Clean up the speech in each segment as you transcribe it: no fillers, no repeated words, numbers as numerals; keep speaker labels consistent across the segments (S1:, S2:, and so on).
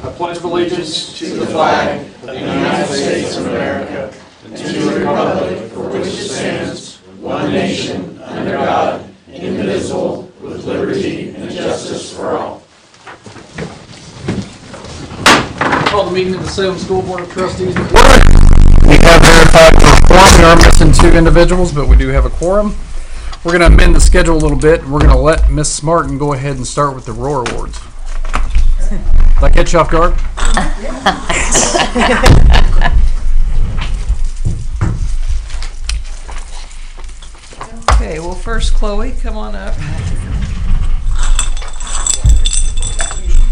S1: I pledge allegiance to the flag of the United States of America and to the republic for which it stands, one nation, under God, indivisible, with liberty and justice for all.
S2: Call the meeting of the Salem School Board of Trustees. We have verified for quorum. We are missing 2 individuals, but we do have a quorum. We're going to amend the schedule a little bit. We're going to let Miss Martin go ahead and start with the Roar Awards. Did I catch you off guard?
S3: Okay, well, first, Chloe, come on up.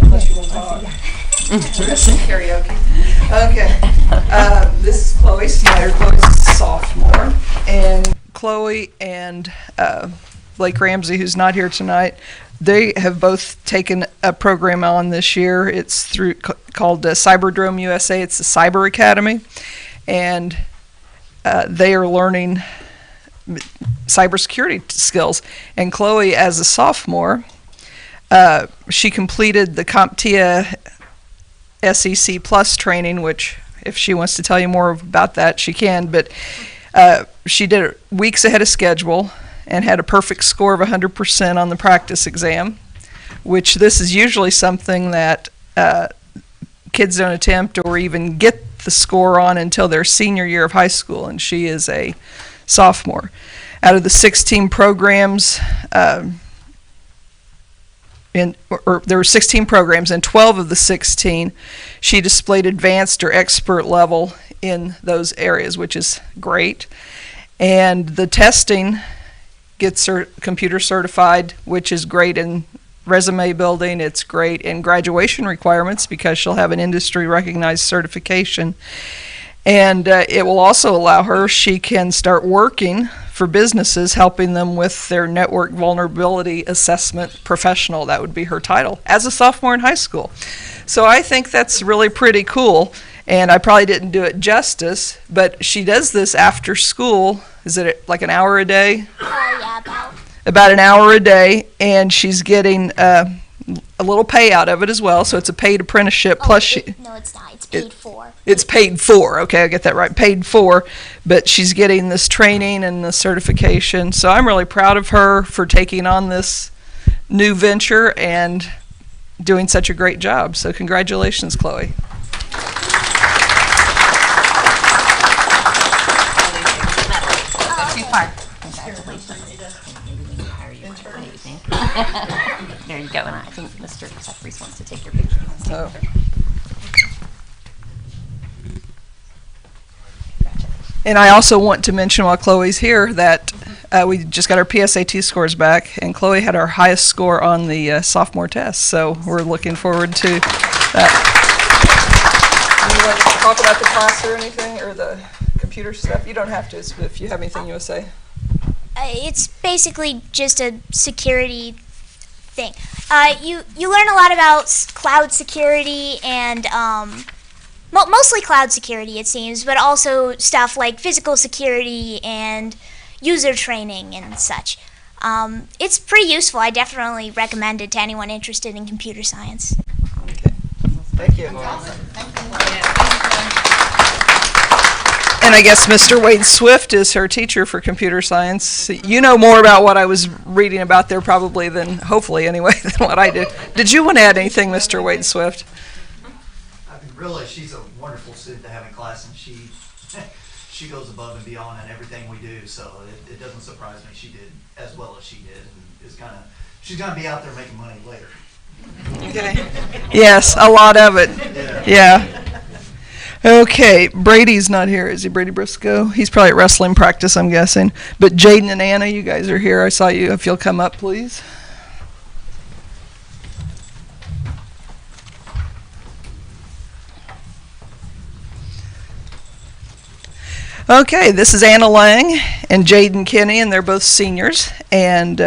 S3: Unless you want to talk. Karaoke. Okay. This is Chloe Snyder. Chloe's a sophomore. And Chloe and Blake Ramsey, who's not here tonight, they have both taken a program on this year. It's called Cyberdrome USA. It's the Cyber Academy. And they are learning cybersecurity skills. And Chloe, as a sophomore, she completed the CompTIA SEC Plus training, which if she wants to tell you more about that, she can. But she did it weeks ahead of schedule and had a perfect score of 100% on the practice exam, which this is usually something that kids don't attempt or even get the score on until their senior year of high school, and she is a sophomore. Out of the 16 programs, there were 16 programs, and 12 of the 16, she displayed advanced or expert level in those areas, which is great. And the testing gets her computer certified, which is great in resume building. It's great in graduation requirements because she'll have an industry recognized certification. And it will also allow her, she can start working for businesses, helping them with their network vulnerability assessment professional. That would be her title as a sophomore in high school. So I think that's really pretty cool. And I probably didn't do it justice, but she does this after school. Is it like an hour a day?
S4: Yeah,
S3: about an hour a day, and she's getting a little pay out of it as well. So it's a paid apprenticeship. Plus,
S4: no, it's not. It's paid for.
S3: It's paid for. Okay, I get that right. Paid for, but she's getting this training and the certification. So I'm really proud of her for taking on this new venture and doing such a great job. So congratulations, Chloe.
S5: There you go, and I think Mr. Jeffries wants to take your picture.
S3: Oh. And I also want to mention while Chloe's here that we just got our PSAT scores back, and Chloe had our highest score on the sophomore test, so we're looking forward to that. Do you want to talk about the class or anything, or the computer stuff? You don't have to, if you have anything you want to say.
S4: It's basically just a security thing. You learn a lot about cloud security and mostly cloud security, it seems, but also stuff like physical security and user training and such. It's pretty useful. I definitely recommend it to anyone interested in computer science.
S3: Okay. Thank you.
S5: That's awesome. Thank you.
S3: And I guess Mr. Wade Swift is her teacher for computer science. You know more about what I was reading about there probably than, hopefully anyway, than what I did. Did you want to add anything, Mr. Wade Swift?
S6: I mean, really, she's a wonderful student to have in class, and she goes above and beyond in everything we do, so it doesn't surprise me she did as well as she did, and she's gonna be out there making money later.
S3: Okay. Yes, a lot of it. Yeah. Okay, Brady's not here, is he? Brady Briscoe? He's probably at wrestling practice, I'm guessing. But Jaden and Anna, you guys are here. I saw you. If you'll come up, please. Okay, this is Anna Lang and Jaden Kinney, and they're both seniors. And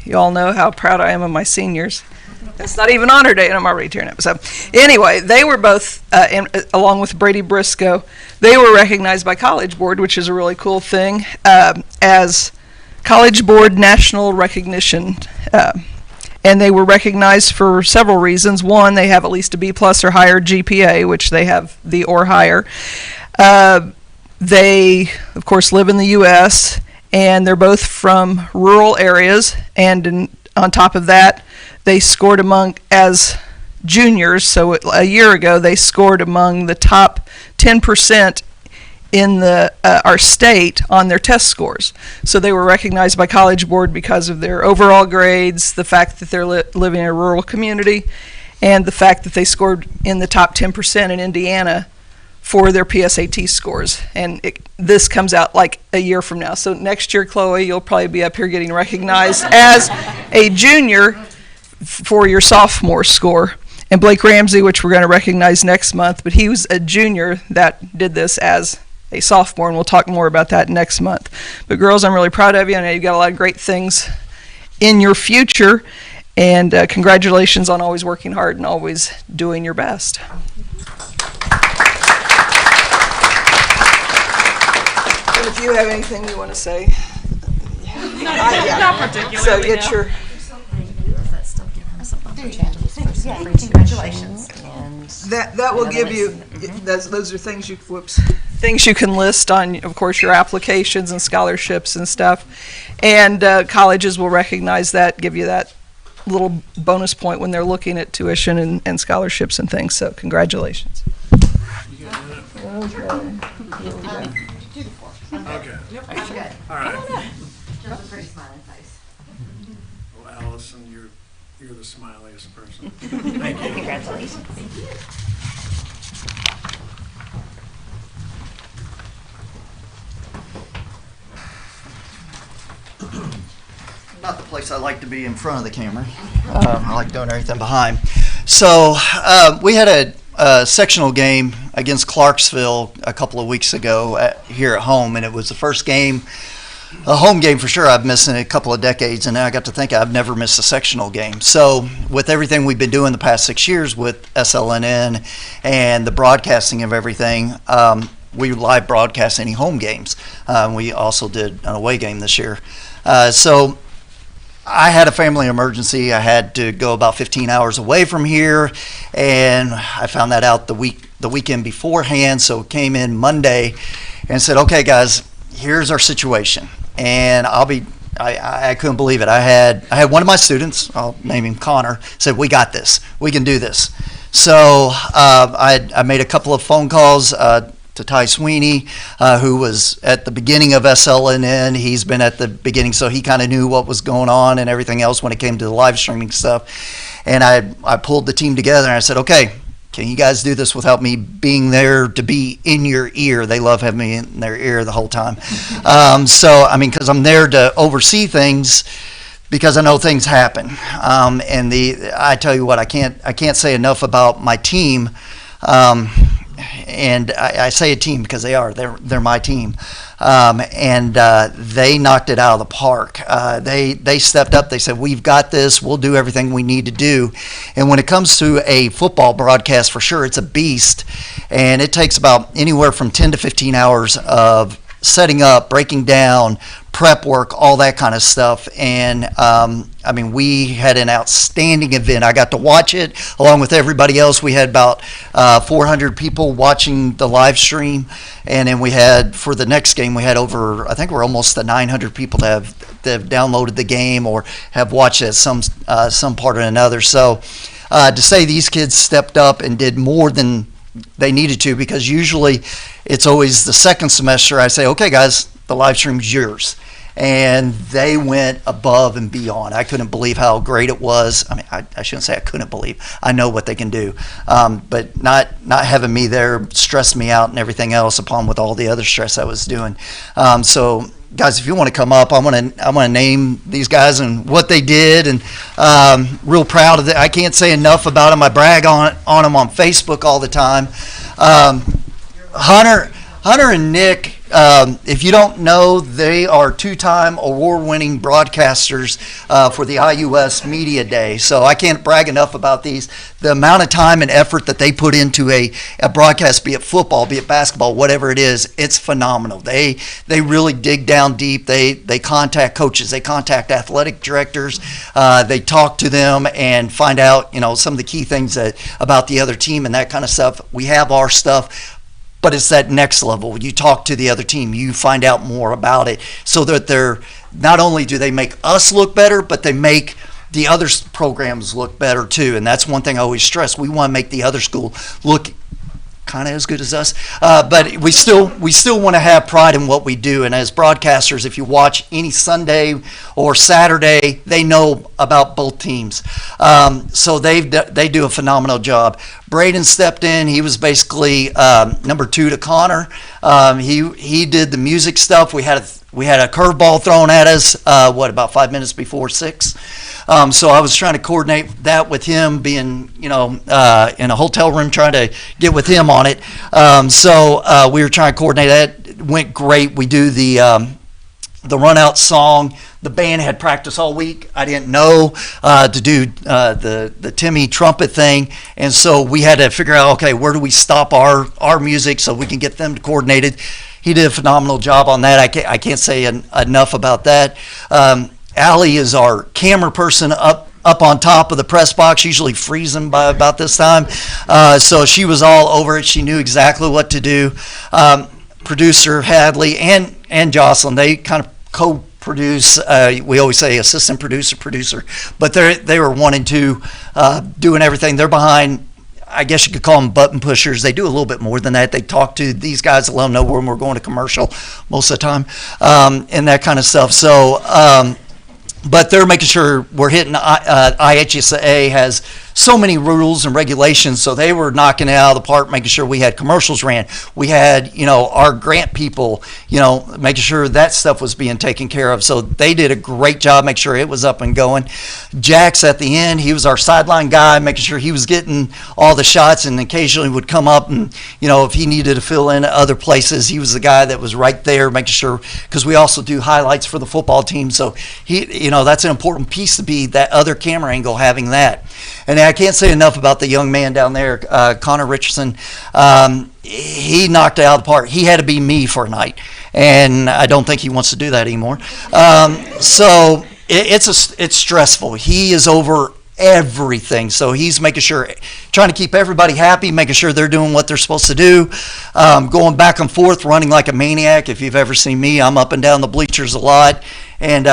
S3: you all know how proud I am of my seniors. It's not even honor day, and I'm already tearing up. So anyway, they were both, along with Brady Briscoe, they were recognized by College Board, which is a really cool thing, as College Board National Recognition. And they were recognized for several reasons. One, they have at least a B+ or higher GPA, which they have the or higher. They, of course, live in the U.S., and they're both from rural areas. And on top of that, they scored as juniors. So a year ago, they scored among the top 10% in our state on their test scores. So they were recognized by College Board because of their overall grades, the fact that they're living in a rural community, and the fact that they scored in the top 10% in Indiana for their PSAT scores. And this comes out like a year from now. So next year, Chloe, you'll probably be up here getting recognized as a junior for your sophomore score. And Blake Ramsey, which we're going to recognize next month, but he was a junior that did this as a sophomore, and we'll talk more about that next month. But girls, I'm really proud of you. I know you've got a lot of great things in your future, and congratulations on always working hard and always doing your best. And if you have anything you want to say.
S5: Not particularly.
S3: So get your...
S5: Congratulations.
S3: That will give you, those are things things you can list on, of course, your applications and scholarships and stuff. And colleges will recognize that, give you that little bonus point when they're looking at tuition and scholarships and things. So congratulations.
S1: Okay. All right.
S7: Just a pretty smiling face.
S1: Well, Allison, you're the smiliest person.
S5: Thank you. Congratulations.
S6: Not the place I like to be in front of the camera. I like doing everything behind. So we had a sectional game against Clarksville a couple of weeks ago here at home, and it was the first game, a home game for sure, I've missed in a couple of decades, and I got to think I've never missed a sectional game. So with everything we've been doing the past 6 years with SLNN and the broadcasting of everything, we live broadcast any home games. We also did an away game this year. So I had a family emergency. I had to go about 15 hours away from here, and I found that out the weekend beforehand. So came in Monday and said, "Okay, guys, here's our situation." And I couldn't believe it. I had one of my students, I'll name him Connor, said, "We got this. We can do this." So I made a couple of phone calls to Ty Sweeney, who was at the beginning of SLNN. He's been at the beginning, so he kind of knew what was going on and everything else when it came to the live streaming stuff. And I pulled the team together and I said, "Okay, can you guys do this without me being there to be in your ear?" They love having me in their ear the whole time. So, I mean, because I'm there to oversee things, because I know things happen. And I tell you what, I can't say enough about my team. And I say a team because they're my team, and they knocked it out of the park. They stepped up. They said, "We've got this. We'll do everything we need to do." And when it comes to a football broadcast, for sure, it's a beast, and it takes about anywhere from 10 to 15 hours of setting up, breaking down, prep work, all that kind of stuff. And I mean, we had an outstanding event. I got to watch it along with everybody else. We had about 400 people watching the live stream, and then we had, for the next game, we had over, I think we're almost to 900 people that have downloaded the game or have watched it at some part or another. So to say these kids stepped up and did more than they needed to, because usually it's always the second semester I say, "Okay, guys, the live stream's yours." And they went above and beyond. I couldn't believe how great it was. I mean, I shouldn't say I couldn't believe. I know what they can do. But not having me there stressed me out and everything else, upon with all the other stress I was doing. So guys, if you want to come up, I want to name these guys and what they did, and real proud of it. I can't say enough about them. I brag on them on Facebook all the time. Hunter and Nick, if you don't know, they are two-time award-winning broadcasters for the IUS Media Day. So I can't brag enough about these. The amount of time and effort that they put into a broadcast, be it football, be it basketball, whatever it is, it's phenomenal. They really dig down deep. They contact coaches. They contact athletic directors. They talk to them and find out, some of the key things about the other team and that kind of stuff. We have our stuff, but it's that next level. You talk to the other team, you find out more about it, so that they're not only do they make us look better, but they make the other programs look better too. And that's one thing I always stress. We want to make the other school look kind of as good as us, but we still want to have pride in what we do. And as broadcasters, if you watch any Sunday or Saturday, they know about both teams. So they do a phenomenal job. Braden stepped in. He was basically number 2 to Connor. He did the music stuff. We had a curveball thrown at us. About 5 minutes before 6. So I was trying to coordinate that with him, being in a hotel room, trying to get with him on it. So we were trying to coordinate that. It went great. We do the run out song. The band had practice all week. I didn't know to do the Timmy trumpet thing, and so we had to figure out, okay, where do we stop our music so we can get them coordinated. He did a phenomenal job on that. I can't say enough about that. Allie is our camera person up on top of the press box, usually freezing by about this time. So she was all over it. She knew exactly what to do. Producer Hadley and Jocelyn, they kind of co-produce. We always say assistant producer, but they were 1 and 2 doing everything. They're behind, I guess you could call them button pushers. They do a little bit more than that. They talk to these guys to let them know when we're going to commercial most of the time, and that kind of stuff. So, but they're making sure we're hitting. IHSA has so many rules and regulations, so they were knocking it out of the park, making sure we had commercials ran. We had, our grant people, making sure that stuff was being taken care of. So they did a great job, make sure it was up and going. Jax at the end, he was our sideline guy, making sure he was getting all the shots, and occasionally would come up and, if he needed to fill in other places, he was the guy that was right there, making sure, because we also do highlights for the football team. So he, that's an important piece to be that other camera angle, having that. And I can't say enough about the young man down there, Connor Richardson. He knocked it out of the park. He had to be me for a night, and I don't think he wants to do that anymore. So it's stressful. He is over everything, so he's making sure, trying to keep everybody happy, making sure they're doing what they're supposed to do, going back and forth, running like a maniac. If you've ever seen me, I'm up and down the bleachers a lot, and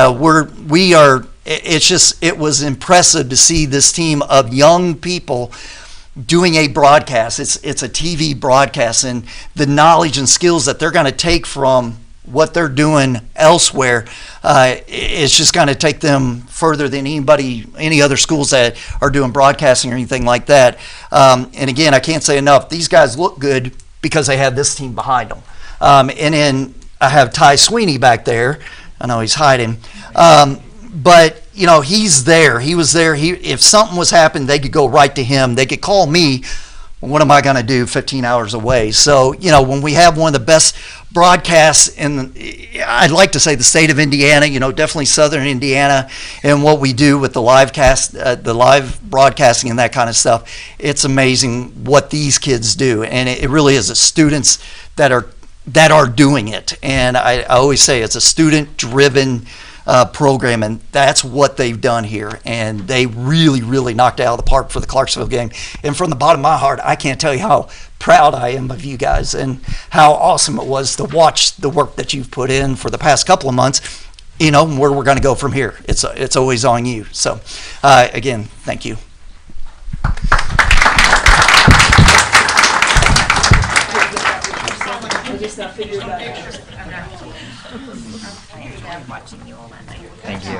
S6: we are. It was impressive to see this team of young people doing a broadcast. It's a TV broadcast, and the knowledge and skills that they're going to take from what they're doing elsewhere, it's just going to take them further than any other schools that are doing broadcasting or anything like that. And again, I can't say enough. These guys look good because they have this team behind them. And then I have Ty Sweeney back there. I know he's hiding. But, he's there. He was there. If something was happening, they could go right to him. They could call me. What am I going to do 15 hours away? So, when we have one of the best broadcasts I'd like to say the state of Indiana, definitely southern Indiana, and what we do with the live broadcasting and that kind of stuff, it's amazing what these kids do. And it really is the students that are doing it. And I always say it's a student-driven program, and that's what they've done here, and they really, really knocked it out of the park for the Clarksville game. And from the bottom of my heart, I can't tell you how proud I am of you guys and how awesome it was to watch the work that you've put in for the past couple of months, and where we're going to go from here. It's always on you. So again, thank you.
S5: I'm watching you all that night.
S8: Thank you.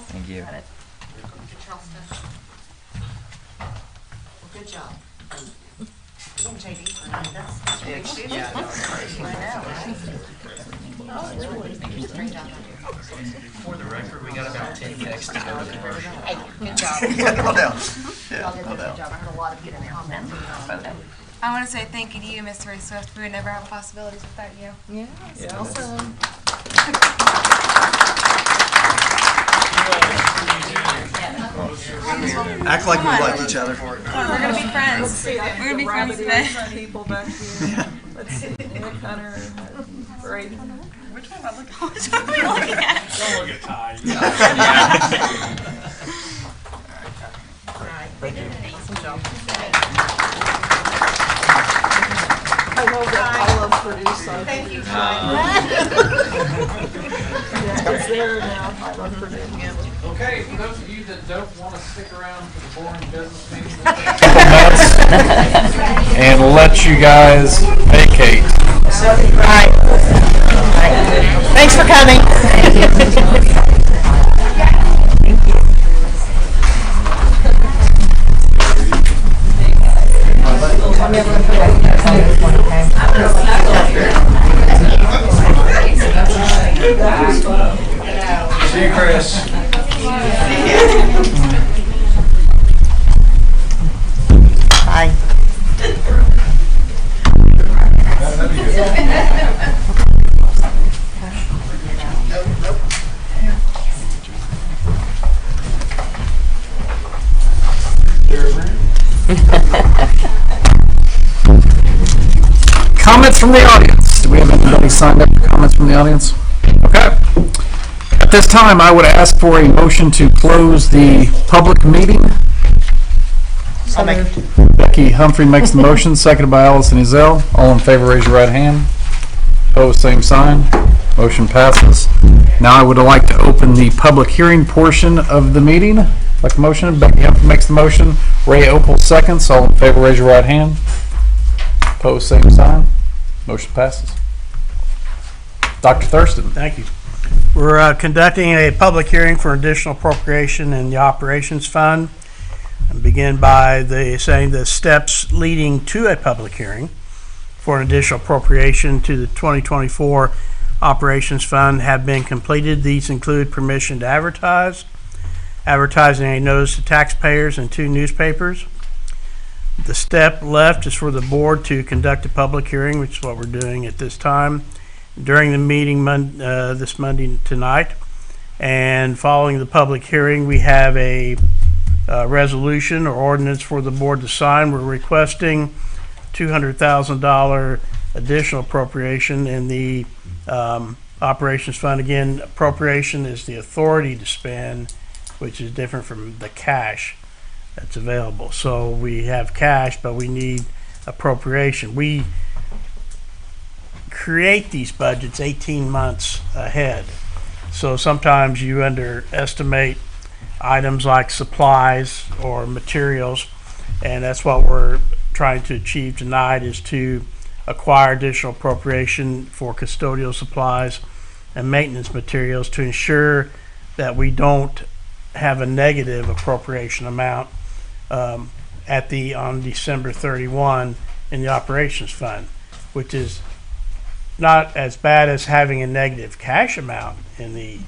S8: Thank you.
S7: Good job. You're gonna take these for a minute. That's big student. I know.
S8: For the record, we got about 10 texts to go through.
S7: Hey, good job.
S6: No doubt.
S7: Y'all did a good job. I heard a lot of good comments.
S9: I want to say thank you to you, Mr. Ray Swift. We would never have possibilities without you.
S3: Yeah, awesome.
S6: Act like we like each other.
S9: We're going to be friends. We're going to be friends today.
S3: People back here. Let's see. Connor and Brady.
S9: Which one am I looking at?
S2: Don't look at Ty.
S3: I love Purdue, so thank you. Yeah, it's there now. I love Purdue.
S2: Okay, for those of you that don't want to stick around for the boring business meeting, and let you guys vacate.
S7: All right. Thanks for coming.
S6: See you, Chris.
S7: Bye.
S2: Comments from the audience. Do we have anybody signed up for comments from the audience? Okay. At this time, I would ask for a motion to close the public meeting.
S7: So moved.
S2: Becky Humphrey makes the motion, seconded by Allison Ezell. All in favor, raise your right hand. Opposed, same sign. Motion passes. Now I would like to open the public hearing portion of the meeting. Like a motion, Becky Humphrey makes the motion. Ray Opal seconds. All in favor, raise your right hand. Opposed, same sign. Motion passes. Dr. Thurston.
S10: Thank you. We're conducting a public hearing for additional appropriation in the operations fund. And begin by saying the steps leading to a public hearing for an additional appropriation to the 2024 operations fund have been completed. These include permission to advertise, advertising a notice to taxpayers in 2 newspapers. The step left is for the board to conduct a public hearing, which is what we're doing at this time, during the meeting this Monday tonight. And following the public hearing, we have a resolution or ordinance for the board to sign. We're requesting $200,000 additional appropriation in the operations fund. Again, appropriation is the authority to spend, which is different from the cash that's available. So we have cash, but we need appropriation. We create these budgets 18 months ahead. So sometimes you underestimate items like supplies or materials, and that's what we're trying to achieve tonight, is to acquire additional appropriation for custodial supplies and maintenance materials to ensure that we don't have a negative appropriation amount on December 31 in the operations fund, which is not as bad as having a negative cash amount in the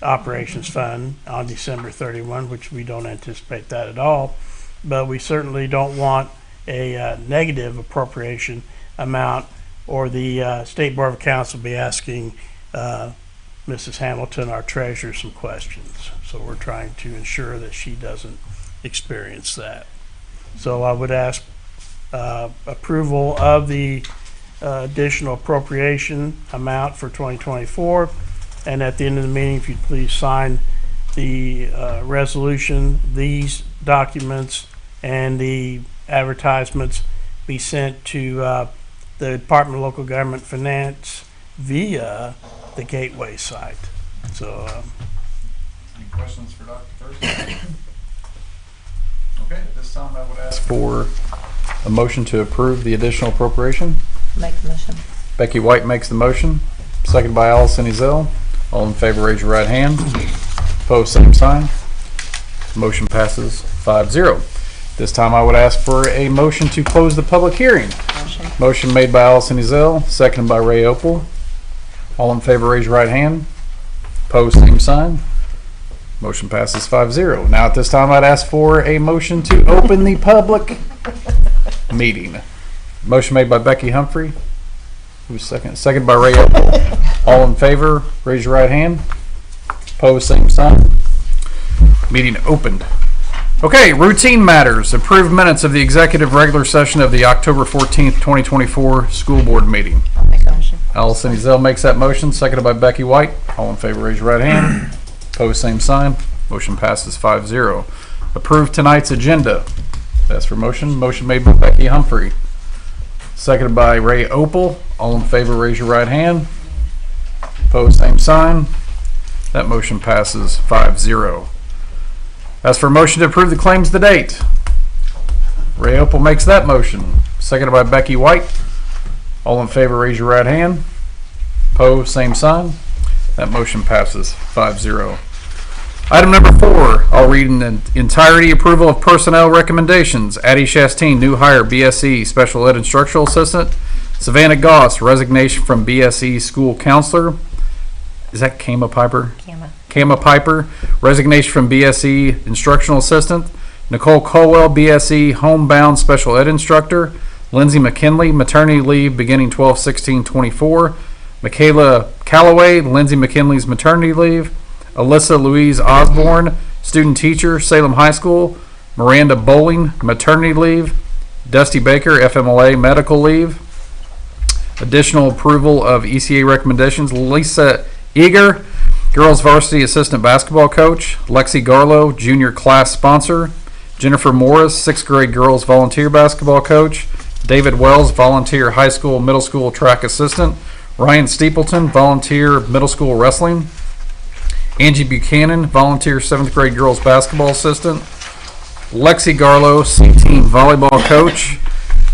S10: operations fund on December 31, which we don't anticipate that at all, but we certainly don't want a negative appropriation amount, or the State Board of Accounts will be asking Mrs. Hamilton, our treasurer, some questions. So we're trying to ensure that she doesn't experience that. So I would ask approval of the additional appropriation amount for 2024, and at the end of the meeting, if you'd please sign the resolution, these documents, and the advertisements be sent to the Department of Local Government Finance via the Gateway site. So
S2: Any questions for Dr. Thurston? Okay, at this time I would ask for a motion to approve the additional appropriation.
S7: Make the motion.
S2: Becky White makes the motion, seconded by Allison Ezell. All in favor, raise your right hand. Opposed, same sign. Motion passes 5-0. This time I would ask for a motion to close the public hearing. Motion made by Allison Ezell, seconded by Ray Opal. All in favor, raise your right hand. Opposed, same sign. Motion passes 5-0. Now at this time I'd ask for a motion to open the public meeting. Motion made by Becky Humphrey. Who's second? Second by Ray Opal. All in favor, raise your right hand. Opposed, same sign. Meeting opened. Okay, routine matters. Approved minutes of the executive regular session of the October 14th, 2024 school board meeting.
S5: Make a motion.
S2: Allison Ezell makes that motion, seconded by Becky White. All in favor, raise your right hand. Opposed, same sign. Motion passes 5-0. Approve tonight's agenda. That's for motion. Motion made by Becky Humphrey, seconded by Ray Opal. All in favor, raise your right hand. Opposed, same sign. That motion passes 5-0. As for motion to approve the claims to date, Ray Opal makes that motion, seconded by Becky White. All in favor, raise your right hand. Opposed, same sign. That motion passes 5-0. Item number 4, I'll read in the entirety. Approval of personnel recommendations. Addie Chastain, new hire, BSE, Special Ed Instructional Assistant. Savannah Goss, resignation from BSE School Counselor. Is that Kama Piper? Kama Piper, resignation from BSE Instructional Assistant. Nicole Colwell, BSE Homebound Special Ed Instructor. Lindsay McKinley, maternity leave beginning 12/16/24. Michaela Calloway, Lindsay McKinley's maternity leave. Alyssa Louise Osborne, student teacher, Salem High School. Miranda Bowling, maternity leave. Dusty Baker, FMLA, medical leave. Additional approval of ECA recommendations. Lisa Eager, girls varsity assistant basketball coach. Lexi Garlow, junior class sponsor. Jennifer Morris, 6th grade girls volunteer basketball coach. David Wells, volunteer high school, middle school track assistant. Ryan Steepleton, volunteer middle school wrestling. Angie Buchanan, volunteer 7th grade girls basketball assistant. Lexi Garlow, C-team volleyball coach.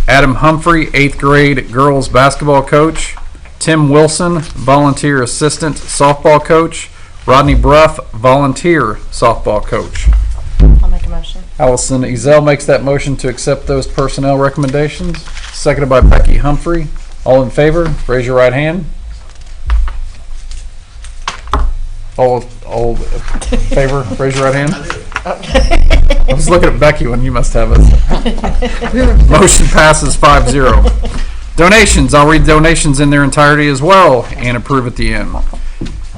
S2: Adam Humphrey, 8th grade girls basketball coach. Tim Wilson, volunteer assistant softball coach. Rodney Bruff, volunteer softball coach.
S5: I'll make a motion.
S2: Allison Ezell makes that motion to accept those personnel recommendations, seconded by Becky Humphrey. All in favor, raise your right hand. All in favor, raise your right hand. I was looking at Becky when you must have it. Motion passes 5-0. Donations, I'll read donations in their entirety as well and approve at the end.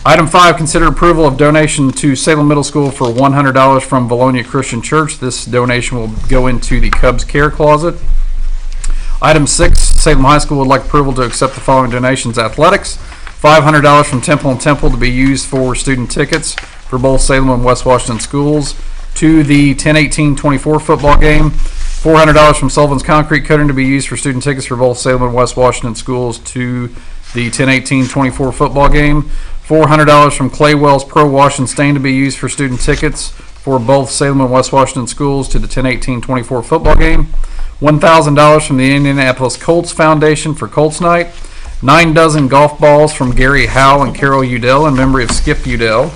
S2: Item 5, consider approval of donation to Salem Middle School for $100 from Valonia Christian Church. This donation will go into the Cubs Care Closet. Item 6, Salem High School would like approval to accept the following donations. Athletics, $500 from Temple and Temple to be used for student tickets for both Salem and West Washington schools to the 10/18/24 football game. $400 from Sullivan's Concrete Coating to be used for student tickets for both Salem and West Washington schools to the 10/18/24 football game. $400 from Claywell's Pro Wash and Stain to be used for student tickets for both Salem and West Washington schools to the 10/18/24 football game. $1,000 from the Indianapolis Colts Foundation for Colts Night. 9 dozen golf balls from Gary Howe and Carol Udell in memory of Skip Udell.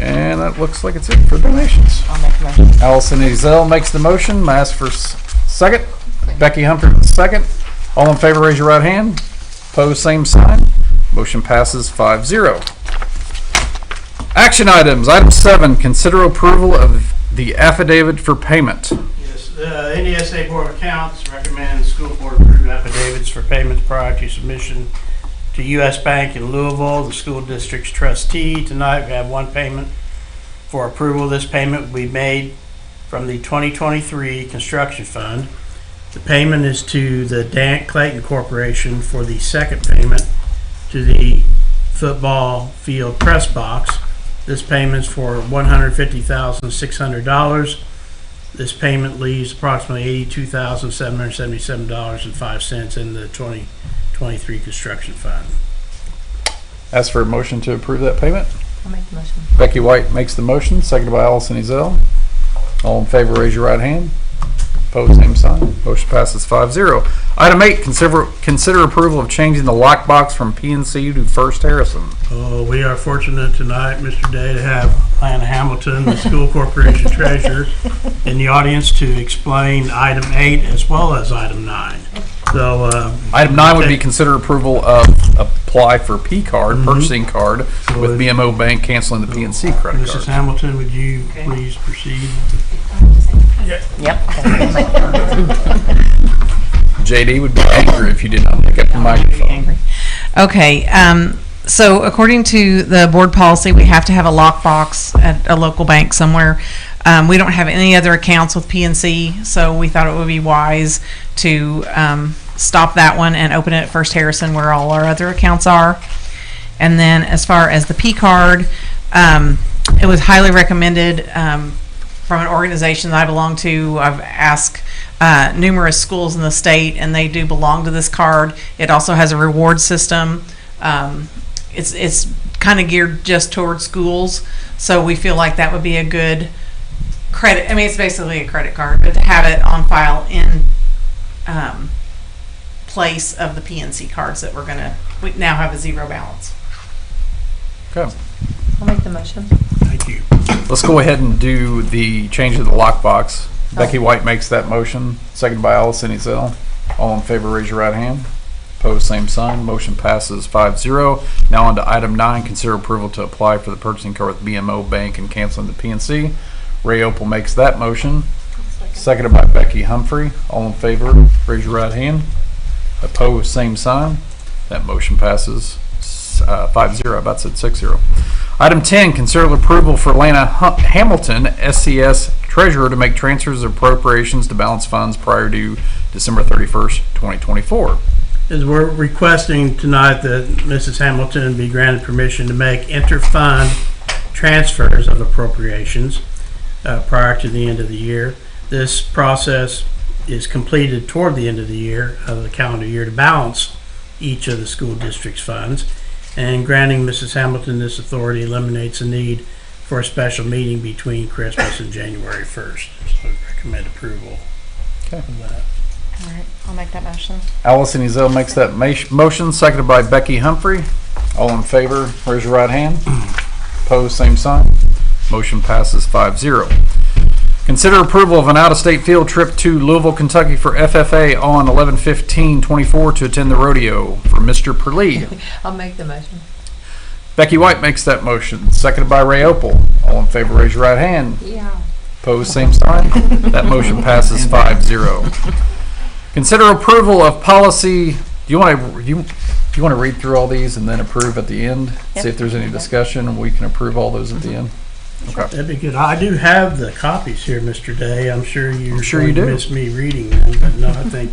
S2: And that looks like it's it for donations.
S5: I'll make a motion.
S2: Allison Ezell makes the motion. May I ask for second? Becky Humphrey second. All in favor, raise your right hand. Opposed, same sign. Motion passes 5-0. Action items. Item 7, consider approval of the affidavit for payment.
S10: Yes, the NDSA Board of Accounts recommends school board approve affidavits for payments prior to submission to U.S. Bank in Louisville, the school district's trustee. Tonight we have one payment for approval. This payment will be made from the 2023 construction fund. The payment is to the Dan Clayton Corporation for the second payment to the football field press box. This payment's for $150,600. This payment leaves approximately $82,777.05 in the 2023 construction fund.
S2: Ask for a motion to approve that payment.
S5: I'll make the motion.
S2: Becky White makes the motion, seconded by Allison Ezell. All in favor, raise your right hand. Opposed, same sign. Motion passes 5-0. Item 8, consider approval of changing the lockbox from PNC to First Harrison.
S10: Oh, we are fortunate tonight, Mr. Day, to have Lana Hamilton, the school corporation treasurer, in the audience to explain item 8 as well as item 9. So,
S2: item 9 would be consider approval of apply for P card, purchasing card, with BMO Bank canceling the PNC credit card.
S10: Mrs. Hamilton, would you please proceed?
S5: Yep.
S2: JD would be angry if you did not pick up the microphone.
S7: Okay, so according to the board policy, we have to have a lockbox at a local bank somewhere. We don't have any other accounts with PNC, so we thought it would be wise to stop that one and open it at First Harrison where all our other accounts are. And then as far as the P card, it was highly recommended from an organization that I belong to. I've asked numerous schools in the state, and they do belong to this card. It also has a reward system. It's kind of geared just towards schools, so we feel like that would be a good credit. I mean, it's basically a credit card, but to have it on file in place of the PNC cards that we now have a zero balance.
S2: Okay.
S5: I'll make the motion.
S10: Thank you.
S2: Let's go ahead and do the change of the lockbox. Becky White makes that motion, seconded by Allison Ezell. All in favor, raise your right hand. Opposed, same sign. Motion passes 5-0. Now on to item 9, consider approval to apply for the purchasing card with BMO Bank and canceling the PNC. Ray Opal makes that motion, seconded by Becky Humphrey. All in favor, raise your right hand. Opposed, same sign. That motion passes 5-0. I about said 6-0. Item 10, consider approval for Lana Hamilton, SCS Treasurer, to make transfers of appropriations to balance funds prior to December 31st, 2024.
S10: As we're requesting tonight that Mrs. Hamilton be granted permission to make inter-fund transfers of appropriations prior to the end of the year. This process is completed toward the end of the year, of the calendar year, to balance each of the school district's funds. And granting Mrs. Hamilton this authority eliminates the need for a special meeting between Christmas and January 1st. So I recommend approval of that.
S5: All right, I'll make that motion.
S2: Allison Ezell makes that motion, seconded by Becky Humphrey. All in favor, raise your right hand. Opposed, same sign. Motion passes 5-0. Consider approval of an out-of-state field trip to Louisville, Kentucky for FFA on 11/15/24 to attend the rodeo for Mr. Perlee.
S5: I'll make the motion.
S2: Becky White makes that motion, seconded by Ray Opal. All in favor, raise your right hand.
S5: Yeah.
S2: Opposed, same sign. That motion passes 5-0. Consider approval of policy. Do you want to read through all these and then approve at the end?
S5: Yep.
S2: See if there's any discussion, and we can approve all those at the end. Okay.
S10: That'd be good. I do have the copies here, Mr. Day. I'm sure you
S2: do.
S10: miss me reading them, but no, I think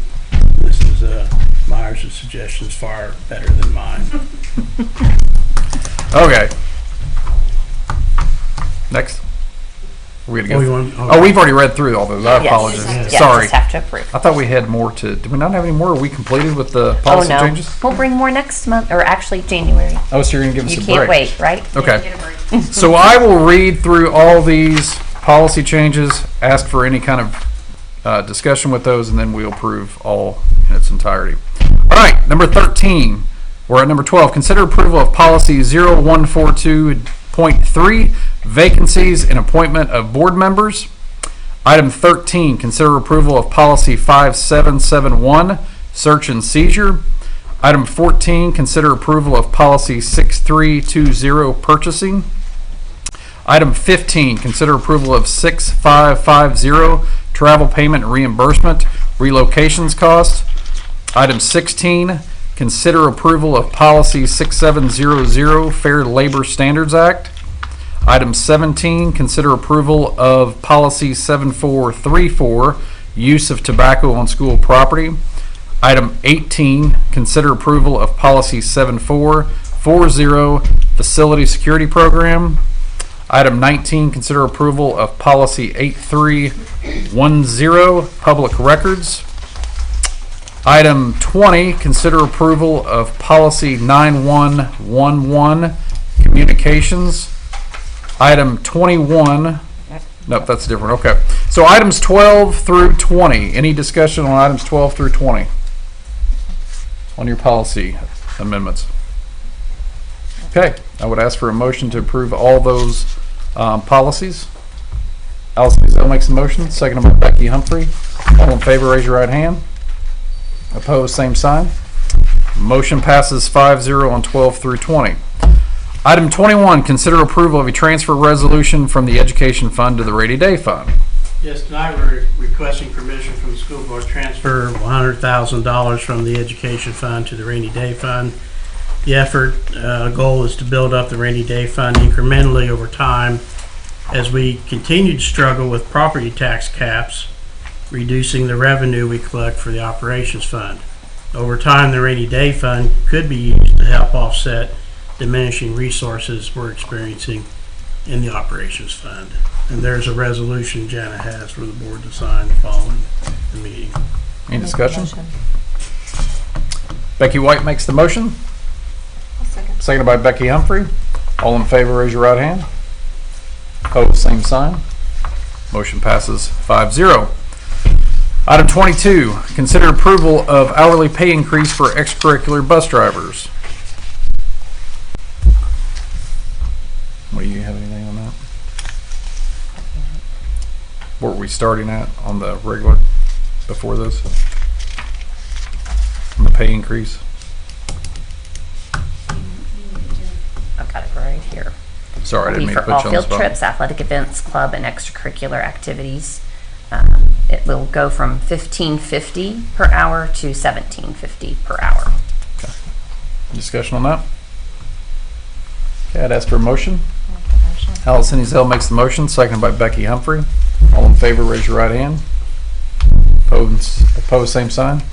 S10: Mrs. Myers' suggestions far better than mine.
S2: Okay. Next. Are we gonna go?
S10: Oh,
S2: Oh, we've already read through all those. I apologize.
S5: Yes,
S2: Sorry.
S5: just have to approve.
S2: I thought we had more to. Do we not have any more? Are we completed with the policy changes?
S5: We'll bring more next month, or actually January.
S2: Oh, so you're gonna give us
S5: You
S2: a break?
S5: can't wait, right?
S2: Okay. So I will read through all these policy changes, ask for any kind of discussion with those, and then we'll approve all in its entirety. All right, number 13. We're at number 12. Consider approval of policy 0142.3, vacancies and appointment of board members. Item 13, consider approval of policy 5771, search and seizure. Item 14, consider approval of policy 6320, purchasing. Item 15, consider approval of 6550, travel payment and reimbursement, relocations costs. Item 16, consider approval of policy 6700, Fair Labor Standards Act. Item 17, consider approval of policy 7434, use of tobacco on school property. Item 18, consider approval of policy 7440, facility security program. Item 19, consider approval of policy 8310, public records. Item 20, consider approval of policy 9111, communications. Item 21, nope, that's different, okay. So items 12 through 20, any discussion on items 12 through 20? On your policy amendments? Okay, I would ask for a motion to approve all those policies. Allison Ezell makes a motion, seconded by Becky Humphrey. All in favor, raise your right hand. Opposed, same sign. Motion passes 5-0 on 12 through 20. Item 21, consider approval of a transfer resolution from the Education Fund to the Rainy Day Fund.
S10: Yes, tonight we're requesting permission from the school board to transfer $100,000 from the education fund to the rainy day fund. The effort, goal is to build up the rainy day fund incrementally over time as we continue to struggle with property tax caps, reducing the revenue we collect for the operations fund. Over time, the rainy day fund could be used to help offset diminishing resources we're experiencing in the operations fund. And there's a resolution Jana has for the board to sign following the meeting.
S2: Any discussion? Becky White makes the motion. Seconded by Becky Humphrey. All in favor, raise your right hand. Opposed, same sign. Motion passes 5-0. Item 22, consider approval of hourly pay increase for extracurricular bus drivers. What, do you have anything on that? What were we starting at on the regular before this? On the pay increase?
S5: I've got it right here.
S2: Sorry, I didn't mean to
S5: For
S2: put
S5: all
S2: you on the
S5: field
S2: spot.
S5: trips, athletic events, club, and extracurricular activities. It will go from $15.50 per hour to $17.50 per hour.
S2: Discussion on that? Okay, I'd ask for a motion. Allison Ezell makes the motion, seconded by Becky Humphrey. All in favor, raise your right hand. Opposed, same sign.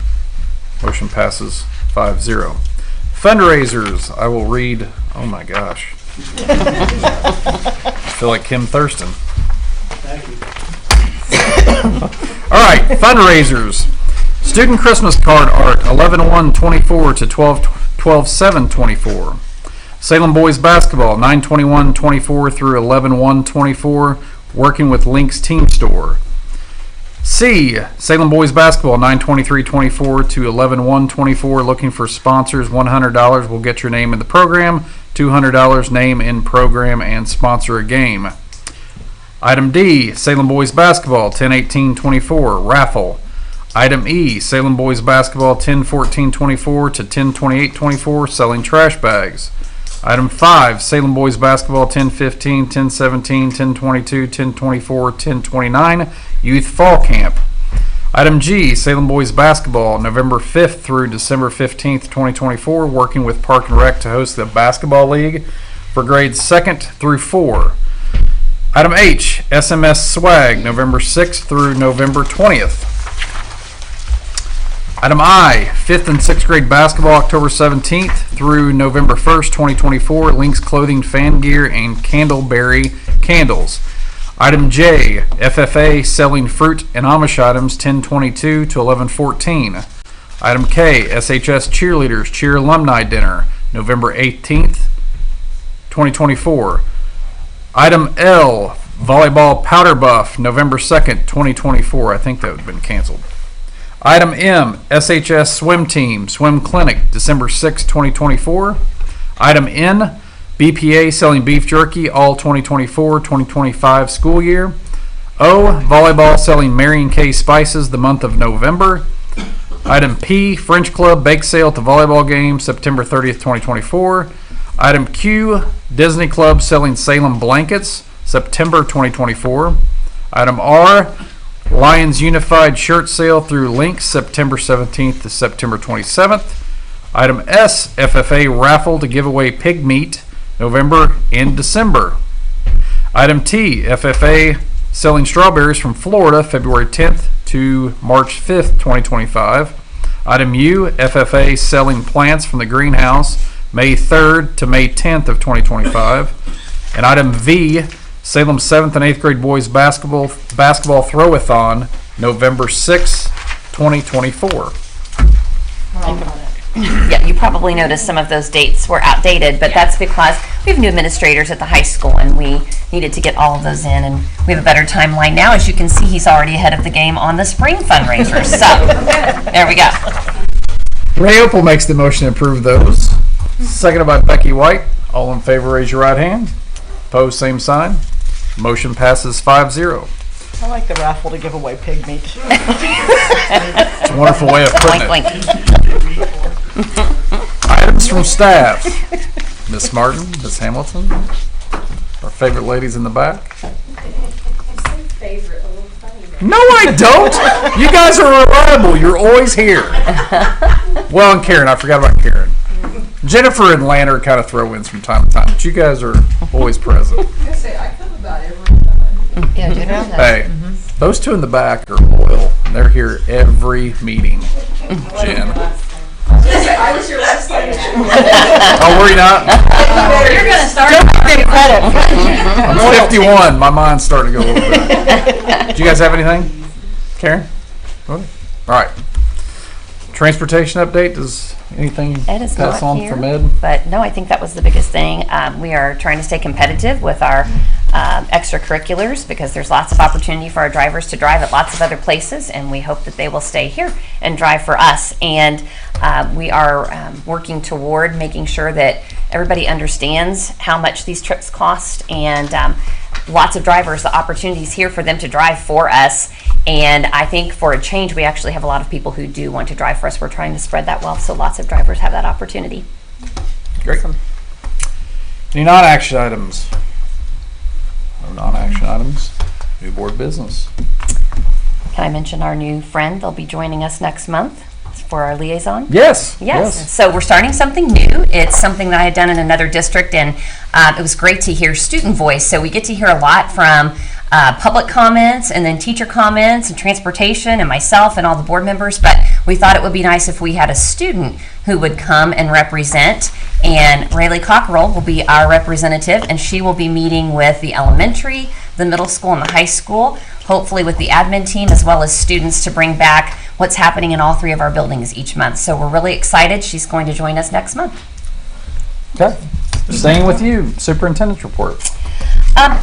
S2: Motion passes 5-0. Fundraisers, I will read. Oh my gosh. I feel like Kim Thurston.
S10: Thank you.
S2: All right, fundraisers. Student Christmas card art, 11/1/24 to 12/7/24. Salem Boys Basketball, 9/21/24 through 11/1/24, working with Link's Team Store. C, Salem Boys Basketball, 9/23/24 to 11/1/24, looking for sponsors. $100 will get your name in the program. $200 name in program and sponsor a game. Item D, Salem Boys Basketball, 10/18/24, raffle. Item E, Salem Boys Basketball, 10/14/24 to 10/28/24, selling trash bags. Item 5, Salem Boys Basketball, 10/15, 10/17, 10/22, 10/24, 10/29, Youth Fall Camp. Item G, Salem Boys Basketball, November 5th through December 15th, 2024, working with Park and Rec to host the Basketball League for grades 2nd through 4. Item H, SMS Swag, November 6th through November 20th. Item I, 5th and 6th grade basketball, October 17th through November 1st, 2024, Links Clothing, Fan Gear, and Candleberry Candles. Item J, FFA selling fruit and Amish items, 10/22 to 11/14. Item K, SHS Cheerleaders Cheer Alumni Dinner, November 18th, 2024. Item L, Volleyball Powder Buff, November 2nd, 2024. I think that would have been canceled. Item M, SHS Swim Team Swim Clinic, December 6th, 2024. Item N, BPA selling beef jerky all 2024-2025 school year. O, Volleyball selling Marion K Spices the month of November. Item P, French Club bake sale to volleyball game September 30th, 2024. Item Q, Disney Club selling Salem blankets September 2024. Item R, Lions Unified shirt sale through Link September 17th to September 27th. Item S, FFA raffle to give away pig meat November and December. Item T, FFA selling strawberries from Florida February 10th to March 5th, 2025. Item U, FFA selling plants from the greenhouse May 3rd to May 10th of 2025. And item V, Salem 7th and 8th grade boys basketball throw-a-thon November 6th, 2024.
S5: Yeah, you probably noticed some of those dates were outdated, but that's because we have new administrators at the high school and we needed to get all of those in, and we have a better timeline now. As you can see, he's already ahead of the game on the spring fundraisers. So there we go.
S2: Ray Opal makes the motion to approve those. Seconded by Becky White. All in favor, raise your right hand. Opposed, same sign. Motion passes 5-0.
S3: I like the raffle to give away pig meat.
S2: It's a wonderful way of putting
S5: Blink,
S2: it.
S5: blink.
S2: Items from staff. Miss Martin, Miss Hamilton, our favorite ladies in the back.
S9: Favorite, a little funny.
S2: No, I don't. You guys are reliable. You're always here. Well, and Karen, I forgot about Karen. Jennifer and Lanner kind of throw in from time to time, but you guys are always present.
S5: Yeah, General.
S2: Hey, those two in the back are loyal. They're here every meeting. Jen.
S3: I was here last time.
S2: Oh, were you not?
S5: You're going to start.
S2: I'm 51. My mind's starting to go a little bit. Do you guys have anything? Karen? All right. Transportation update. Does anything
S5: Ed is
S2: pass
S5: not
S2: on
S5: here,
S2: from Ed?
S5: but no, I think that was the biggest thing. We are trying to stay competitive with our extracurriculars because there's lots of opportunity for our drivers to drive at lots of other places, and we hope that they will stay here and drive for us. And we are working toward making sure that everybody understands how much these trips cost, and lots of drivers, the opportunities here for them to drive for us. And I think for a change, we actually have a lot of people who do want to drive for us. We're trying to spread that wealth so lots of drivers have that opportunity.
S2: Great. Any non-action items? No non-action items. New board business.
S5: Can I mention our new friend? They'll be joining us next month for our liaison.
S2: Yes.
S5: Yes. So we're starting something new. It's something that I had done in another district, and it was great to hear student voice. So we get to hear a lot from public comments and then teacher comments and transportation and myself and all the board members, but we thought it would be nice if we had a student who would come and represent, and Rayleigh Cockerell will be our representative, and she will be meeting with the elementary, the middle school, and the high school, hopefully with the admin team as well as students, to bring back what's happening in all three of our buildings each month. So we're really excited. She's going to join us next month.
S2: Okay. Staying with you, superintendent's report.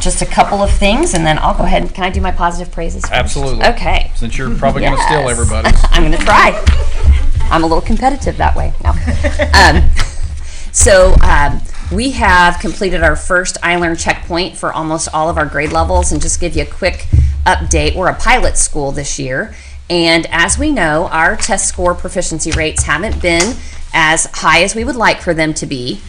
S5: Just a couple of things, and then I'll go ahead and, can I do my positive praises first?
S2: Absolutely.
S5: Okay.
S2: Since you're probably going to steal
S5: Yes.
S2: everybody's.
S5: I'm going to try. I'm a little competitive that way. No. We have completed our first iLearn checkpoint for almost all of our grade levels, and just give you a quick update. We're a pilot school this year, and as we know, our test score proficiency rates haven't been as high as we would like for them to be,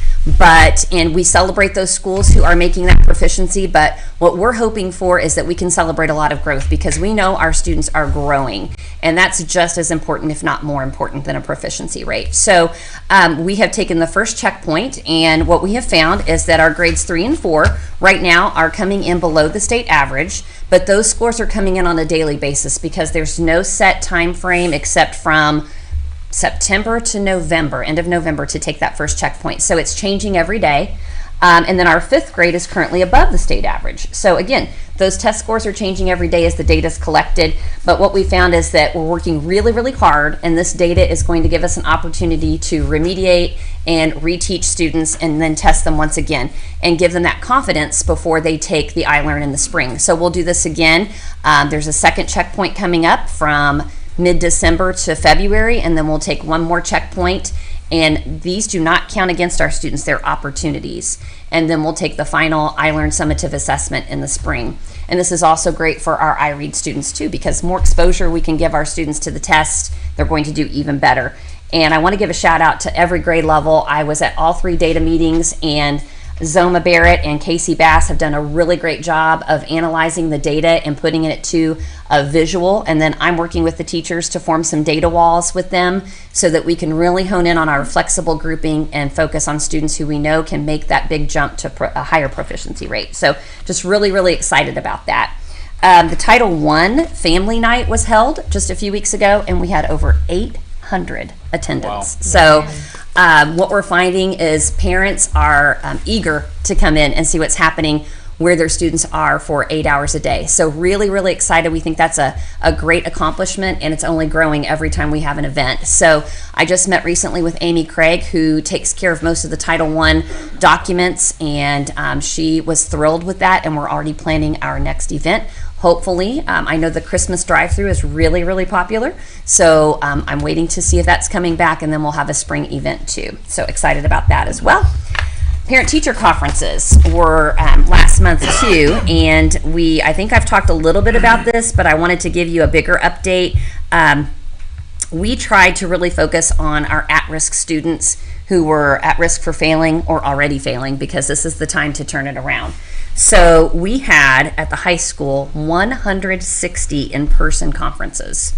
S5: and we celebrate those schools who are making that proficiency, but what we're hoping for is that we can celebrate a lot of growth, because we know our students are growing, and that's just as important, if not more important, than a proficiency rate. So we have taken the first checkpoint, and what we have found is that our grades 3 and 4 right now are coming in below the state average, but those scores are coming in on a daily basis because there's no set time frame except from September to November, end of November, to take that first checkpoint. So it's changing every day. And then our 5th grade is currently above the state average. So again, those test scores are changing every day as the data is collected. But what we found is that we're working really, really hard, and this data is going to give us an opportunity to remediate and reteach students and then test them once again and give them that confidence before they take the iLearn in the spring. So we'll do this again. There's a second checkpoint coming up from mid-December to February, and then we'll take one more checkpoint, and these do not count against our students, they're opportunities, and then we'll take the final iLearn summative assessment in the spring. And this is also great for our iRead students too, because more exposure we can give our students to the test, they're going to do even better. And I want to give a shout out to every grade level. I was at all 3 data meetings, and Zoma Barrett and Casey Bass have done a really great job of analyzing the data and putting it to a visual, and then I'm working with the teachers to form some data walls with them so that we can really hone in on our flexible grouping and focus on students who we know can make that big jump to a higher proficiency rate. So just really, really excited about that. The Title I Family Night was held just a few weeks ago, and we had over 800 attendance. Wow. So what we're finding is parents are eager to come in and see what's happening where their students are for 8 hours a day. So really, really excited. We think that's a great accomplishment, and it's only growing every time we have an event. So I just met recently with Amy Craig, who takes care of most of the Title I documents, and she was thrilled with that, and we're already planning our next event. Hopefully, I know the Christmas drive-through is really, really popular, so I'm waiting to see if that's coming back, and then we'll have a spring event too. So excited about that as well. Parent-teacher conferences were last month too, and I think I've talked a little bit about this, but I wanted to give you a bigger update. We tried to really focus on our at-risk students who were at risk for failing or already failing, because this is the time to turn it around. So we had at the high school 160 in-person conferences,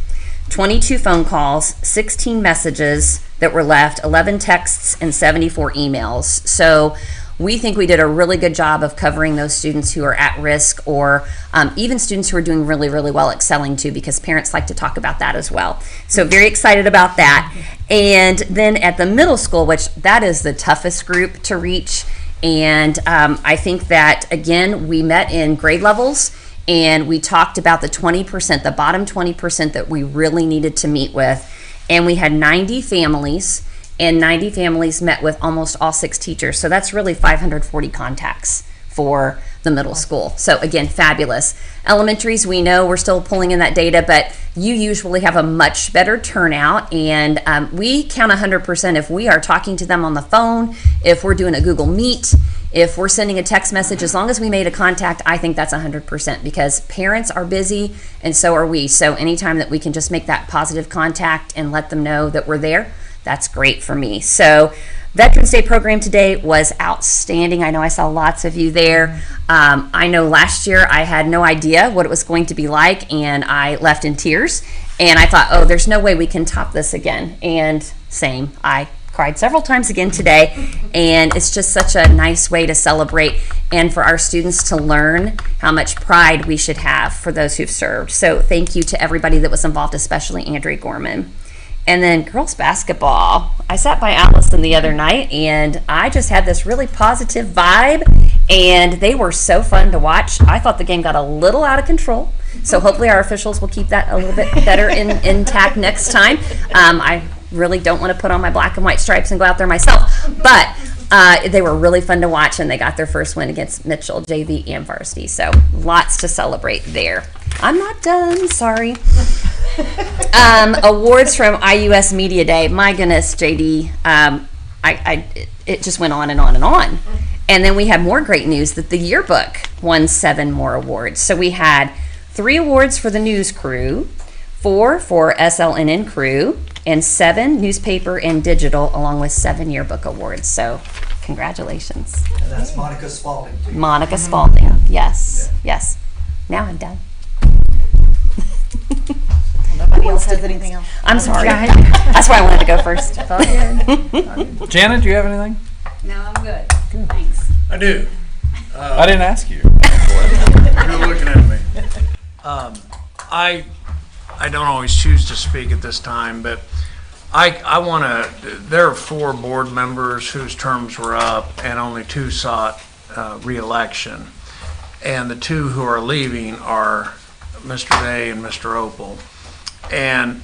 S5: 22 phone calls, 16 messages that were left, 11 texts, and 74 emails. So we think we did a really good job of covering those students who are at risk, or even students who are doing really, really well, excelling too, because parents like to talk about that as well. So very excited about that. And then at the middle school, which that is the toughest group to reach, and I think that, again, we met in grade levels, and we talked about the 20%, the bottom 20% that we really needed to meet with. And we had 90 families, and 90 families met with almost all 6 teachers. So that's really 540 contacts for the middle school. So again, fabulous. Elementaries, we know we're still pulling in that data, but you usually have a much better turnout, and we count 100% if we are talking to them on the phone, if we're doing a Google Meet, if we're sending a text message. As long as we made a contact, I think that's 100%, because parents are busy and so are we. So anytime that we can just make that positive contact and let them know that we're there, that's great for me. So Veterans Day program today was outstanding. I know I saw lots of you there. I know last year I had no idea what it was going to be like, and I left in tears. And I thought, oh, there's no way we can top this again. And same, I cried several times again today. And it's just such a nice way to celebrate and for our students to learn how much pride we should have for those who've served. So thank you to everybody that was involved, especially Andrea Gorman. And then girls basketball. I sat by Allison the other night, and I just had this really positive vibe, and they were so fun to watch. I thought the game got a little out of control, so hopefully our officials will keep that a little bit better intact next time. I really don't want to put on my black and white stripes and go out there myself, but they were really fun to watch, and they got their first win against Mitchell, JV and varsity, so lots to celebrate there. I'm not done, sorry. Awards from IUS Media Day. My goodness, JD, it just went on and on and on. And then we had more great news that the yearbook won 7 more awards. So we had 3 awards for the news crew, 4 for SLNN crew, and 7 newspaper and digital, along with 7 yearbook awards. So congratulations.
S6: And that's Monica Spalding. Too.
S5: Monica Spalding, yes, yes. Now I'm done.
S7: Nobody else has anything else?
S5: I'm sorry. That's why I wanted to go first.
S2: Janet, do you have anything?
S11: No, I'm good. Thanks.
S1: I do.
S2: I didn't ask you.
S1: You're looking at me. I don't always choose to speak at this time, but I want to. There are 4 board members whose terms were up, and only 2 sought re-election, and the 2 who are leaving are Mr. Day and Mr. Opal. And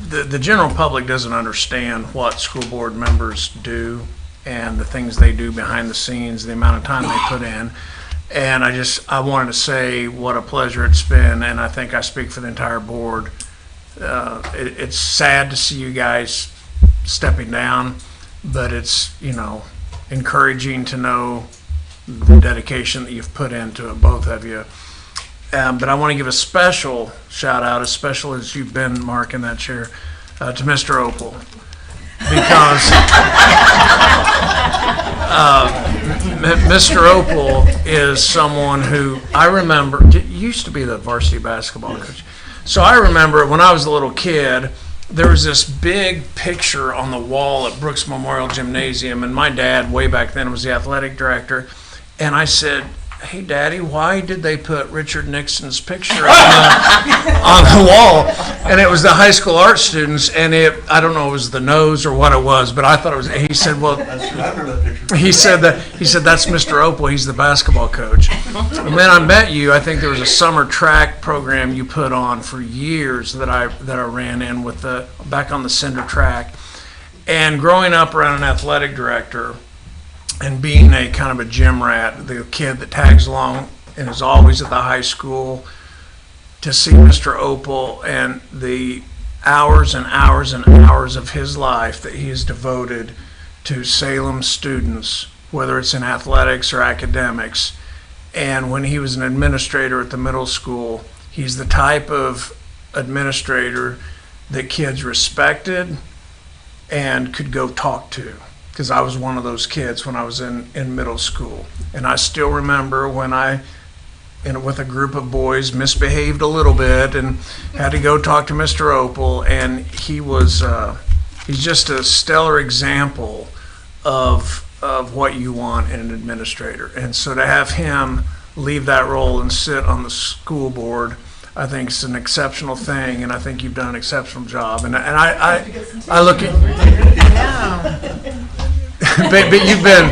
S1: the general public doesn't understand what school board members do and the things they do behind the scenes, the amount of time they put in. And I wanted to say what a pleasure it's been, and I think I speak for the entire board. It's sad to see you guys stepping down, but it's, encouraging to know the dedication that you've put into it, both of you. But I want to give a special shout out, as special as you've been, Mark, in that chair, to Mr. Opal. Because Mr. Opal is someone who I remember, used to be the varsity basketball coach. So I remember when I was a little kid, there was this big picture on the wall at Brooks Memorial Gymnasium, and my dad, way back then, was the athletic director. And I said, "Hey, Daddy, why did they put Richard Nixon's picture on the wall?" And it was the high school art students, and I don't know if it was the nose or what it was, but I thought it was. He said, "Well," he said that's Mr. Opal. He's the basketball coach. And then I met you. I think there was a summer track program you put on for years that I ran in with back on the Cinder track, and growing up around an athletic director. And being a kind of a gym rat, the kid that tags along and is always at the high school, to see Mr. Opal and the hours and hours and hours of his life that he has devoted to Salem students, whether it's in athletics or academics. And when he was an administrator at the middle school, he's the type of administrator that kids respected and could go talk to.
S12: because I was one of those kids when I was in middle school. And I still remember when I, with a group of boys, misbehaved a little bit and had to go talk to Mr. Opal, and he's just a stellar example of what you want in an administrator. And so to have him leave that role and sit on the school board, I think it's an exceptional thing, and I think you've done an exceptional job. And I look at but you've been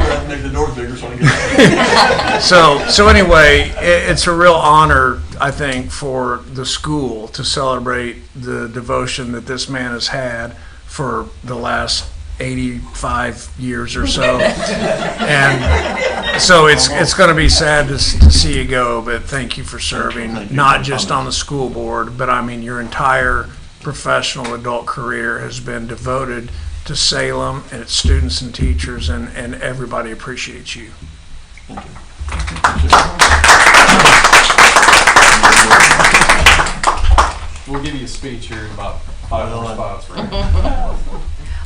S12: so anyway, it's a real honor, I think, for the school to celebrate the devotion that this man has had for the last 85 years or so. And so it's going to be sad to see you go, but thank you for serving, not just on the school board, but I mean your entire professional adult career has been devoted to Salem and its students and teachers, and everybody appreciates you.
S2: We'll give you a speech here in about 5 more spots. Right?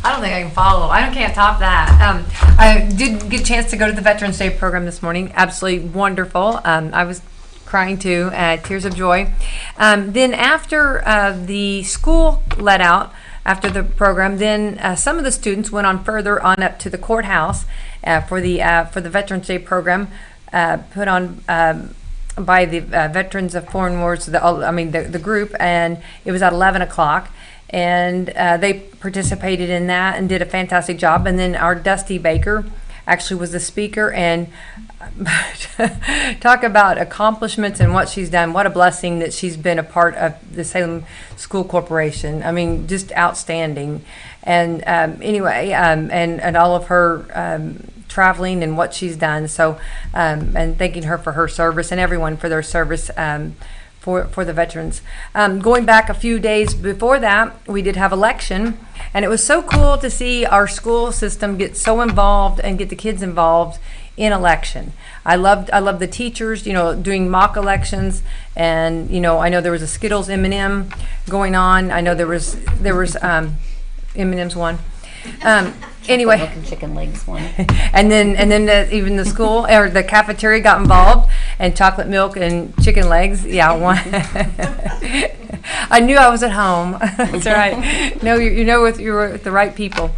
S13: I don't think I can follow. I can't top that. I did get a chance to go to the Veterans Day program this morning. Absolutely wonderful. I was crying too, tears of joy. Then after the school let out, after the program, then some of the students went on further on up to the courthouse for the Veterans Day program put on by the Veterans of Foreign Wars, the group, and it was at 11 o'clock. And they participated in that and did a fantastic job. And then our Dusty Baker actually was the speaker, and talk about accomplishments and what she's done. What a blessing that she's been a part of the Salem School Corporation. I mean, just outstanding. And anyway, and all of her traveling and what she's done. So, and thanking her for her service and everyone for their service for the veterans. Going back a few days before that, we did have election, and it was so cool to see our school system get so involved and get the kids involved in election. I loved the teachers, doing mock elections, and I know there was a Skittles M&M going on. I know there was M&M's one. Anyway,
S5: Milk and chicken legs one.
S13: and then even the school or the cafeteria got involved, and chocolate milk and chicken legs. Yeah, one. I knew I was at home. That's all right. No, you're with the right people.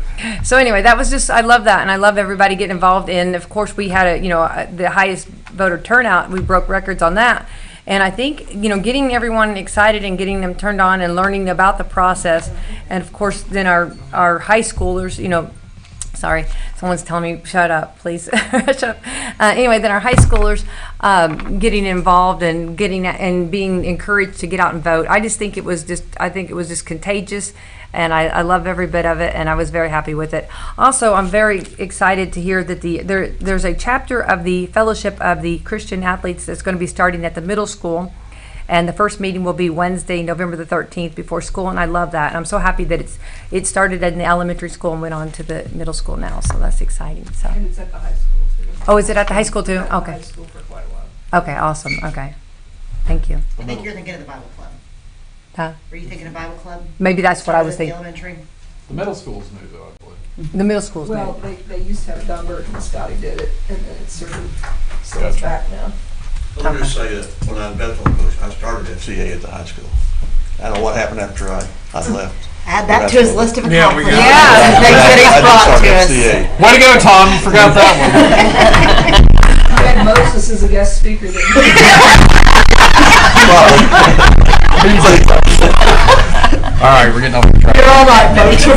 S13: So anyway, that was just, I love that, and I love everybody getting involved. And of course, we had the highest voter turnout. We broke records on that. And I think, getting everyone excited and getting them turned on and learning about the process. And of course, then our high schoolers, sorry, someone's telling me, shut up, please. Shut up. Anyway, then our high schoolers getting involved and being encouraged to get out and vote. I think it was just contagious, and I love every bit of it, and I was very happy with it. Also, I'm very excited to hear that there's a chapter of the Fellowship of the Christian Athletes that's going to be starting at the middle school. And the first meeting will be Wednesday, November the 13th before school, and I love that. And I'm so happy that it started in the elementary school and went on to the middle school now, so that's exciting. So.
S3: And it's at the high school too.
S13: Oh, is it at the high school too?
S3: At the
S13: Okay.
S3: high school for quite a while.
S13: Okay, awesome. Okay, thank you.
S14: I think you're thinking of the Bible Club.
S13: Huh?
S14: Were you thinking of Bible Club?
S13: Maybe that's what I was
S14: Started at
S13: thinking.
S14: the elementary.
S2: The middle school's new, though, I believe.
S13: The middle school's
S3: Well,
S13: new.
S3: they used to have Dunbert, and Scotty did it, and then it's sort of slows back now.
S1: Let me just say that when I was basketball coach, I started at CA at the high school. I don't know what happened after I left.
S14: Add that to his list of
S12: Yeah, we
S14: accomplishments.
S12: got
S14: Things that he's brought to us.
S2: Way to go, Tom! You forgot that one.
S3: I had Moses as a guest speaker.
S2: All right, we're getting off the track.
S3: You're all right, folks.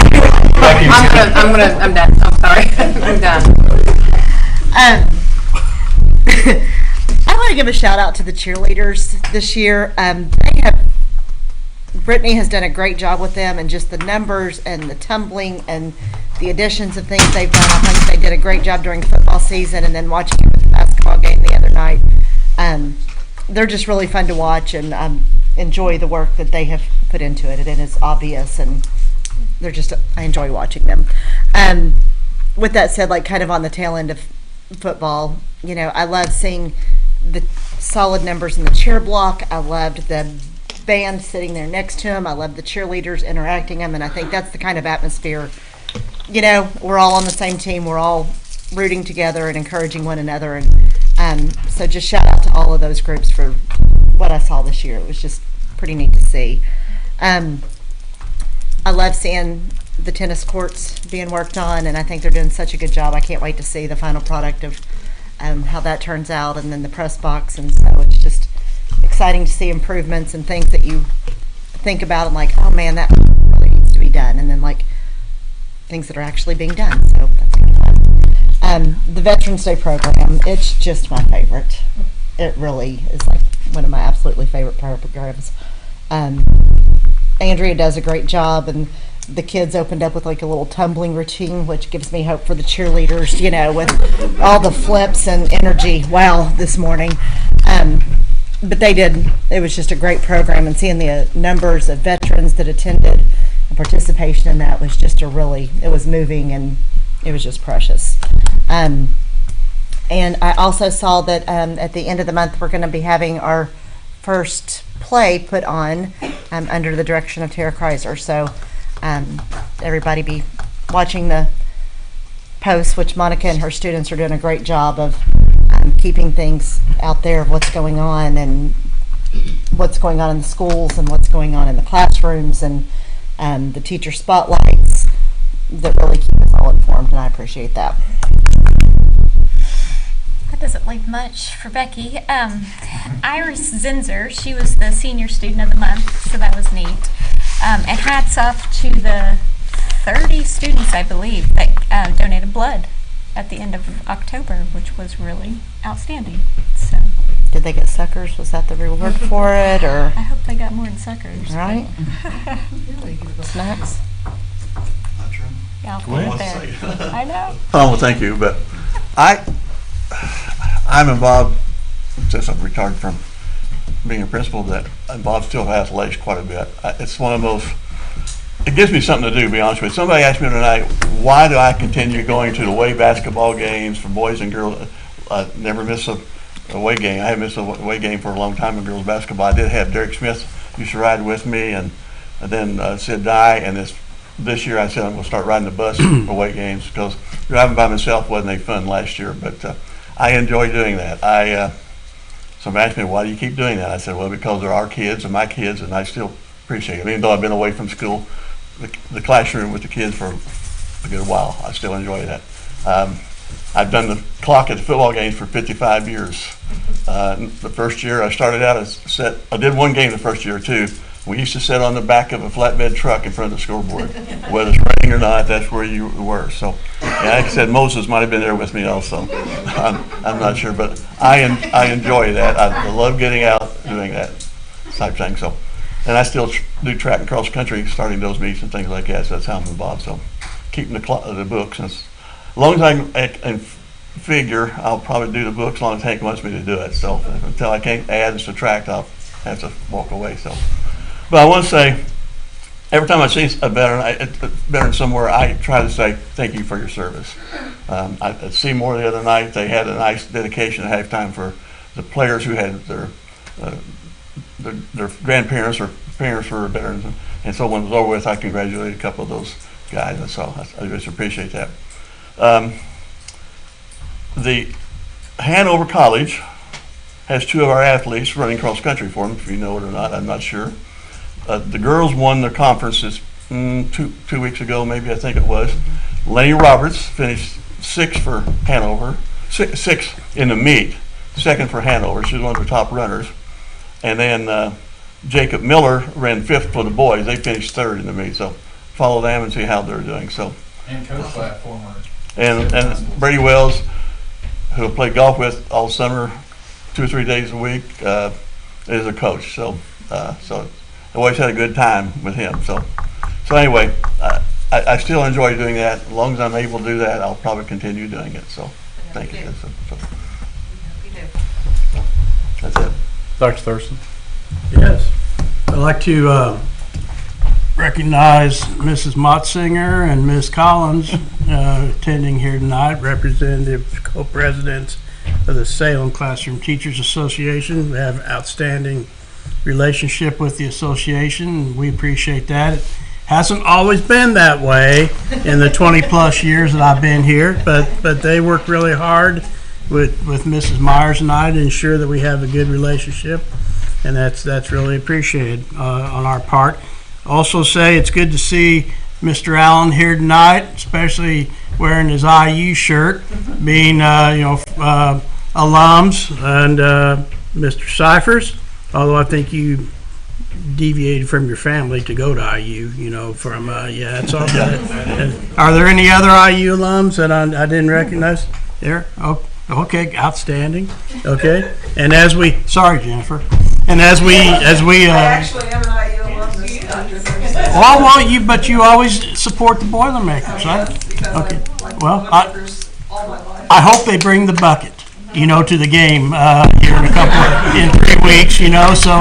S13: I'm done. I'm sorry. I'm done.
S14: I want to give a shout out to the cheerleaders this year. Brittany has done a great job with them, and just the numbers and the tumbling and the additions of things they've done. I think they did a great job during football season, and then watching the basketball game the other night. They're just really fun to watch, and enjoy the work that they have put into it. And it's obvious, and I enjoy watching them. With that said, kind of on the tail end of football, I love seeing the solid numbers in the cheer block. I loved the band sitting there next to him. I loved the cheerleaders interacting them, and I think that's the kind of atmosphere you know, we're all on the same team. We're all rooting together and encouraging one another. And so just shout out to all of those groups for what I saw this year. It was just pretty neat to see. I love seeing the tennis courts being worked on, and I think they're doing such a good job. I can't wait to see the final product of how that turns out, and then the press box. And so it's just exciting to see improvements and things that you think about and like, oh man, that really needs to be done, and then like things that are actually being done. So that's kind of fun. The Veterans Day program, it's just my favorite. It really is like one of my absolutely favorite programs. Andrea does a great job, and the kids opened up with like a little tumbling routine, which gives me hope for the cheerleaders, you know, with all the flips and energy. Wow, this morning. But they did, it was just a great program, and seeing the numbers of veterans that attended and participation in that was just it was moving, and it was just precious. And I also saw that at the end of the month, we're going to be having our first play put on under the direction of Tara Kreiser. So everybody be watching the posts, which Monica and her students are doing a great job of keeping things out there of what's going on and what's going on in the schools and what's going on in the classrooms, and the teacher spotlights that really keep us all informed, and I appreciate that.
S15: That doesn't leave much for Becky. Iris Zinzer, she was the senior student of the month, so that was neat. And hats off to the 30 students, I believe, that donated blood at the end of October, which was really outstanding. So,
S14: did they get suckers? Was that the reward for it, or?
S15: I hope they got more than suckers.
S14: Right. Snacks.
S15: Yeah, I'll put it there. I know.
S16: Well, thank you, but I'm involved, since I'm retired from being a principal, that involved still athletics quite a bit. It's one of those, it gives me something to do, to be honest with you. Somebody asked me tonight, why do I continue going to the away basketball games for boys and girls? I never miss a away game. I haven't missed a away game for a long time in girls basketball. I did have Derek Smith used to ride with me, and then Sid Dye, and this year I said I'm going to start riding the bus for away games, because driving by myself wasn't any fun last year, but I enjoy doing that. Somebody asked me, why do you keep doing that? I said, well, because they're our kids and my kids, and I still appreciate it. Even though I've been away from school, the classroom with the kids for a good while, I still enjoy that. I've done the clock at the football games for 55 years. The first year I started out, I did one game the first year too. We used to sit on the back of a flatbed truck in front of the scoreboard. Whether it's raining or not, that's where you were. So, yeah, like I said, Moses might have been there with me also. I'm not sure, but I enjoy that. I love getting out, doing that type thing. So, and I still do track and cross country, starting those meets and things like that. So that's how I'm involved. So, keeping the books, and as long as I can figure, I'll probably do the books as long as Hank wants me to do it. So until I can't add and subtract, I'll have to walk away. So. But I want to say, every time I see a veteran somewhere, I try to say thank you for your service. At Seymour the other night, they had a nice dedication at halftime for the players who had their grandparents or parents who were veterans. And so when it was over with, I congratulated a couple of those guys. And so I just appreciate that. The Hanover College has two of our athletes running cross country for them. If you know it or not, I'm not sure. The girls won their conferences 2 weeks ago, maybe, I think it was. Lenny Roberts finished sixth for Hanover, sixth in the meet, second for Hanover. She was one of the top runners. And then Jacob Miller ran fifth for the boys. They finished third in the meet. So follow them and see how they're doing. So.
S2: And coach by a former.
S16: And Brady Wells, who I played golf with all summer, 2 or 3 days a week, is a coach. So I always had a good time with him. So anyway, I still enjoy doing that. As long as I'm able to do that, I'll probably continue doing it. So thank you. So, that's it.
S2: Dr. Thurston.
S10: Yes. I'd like to recognize Mrs. Motzinger and Ms. Collins attending here tonight, representative co-presidents of the Salem Classroom Teachers Association. We have outstanding relationship with the association, and we appreciate that. Hasn't always been that way in the 20-plus years that I've been here, but they work really hard with Mrs. Myers and I to ensure that we have a good relationship, and that's really appreciated on our part. Also say it's good to see Mr. Allen here tonight, especially wearing his IU shirt, being alums, and Mr. Cyphers, although I think you deviated from your family to go to IU, from, yeah, it's all good. Are there any other IU alums that I didn't recognize there? Oh, okay, outstanding. Okay, and sorry, Jennifer, and as we
S3: actually am an IU alum.
S10: well, but you always support the Boilermakers, right? Okay. Well, I hope they bring the bucket, to the game here in 3 weeks, so.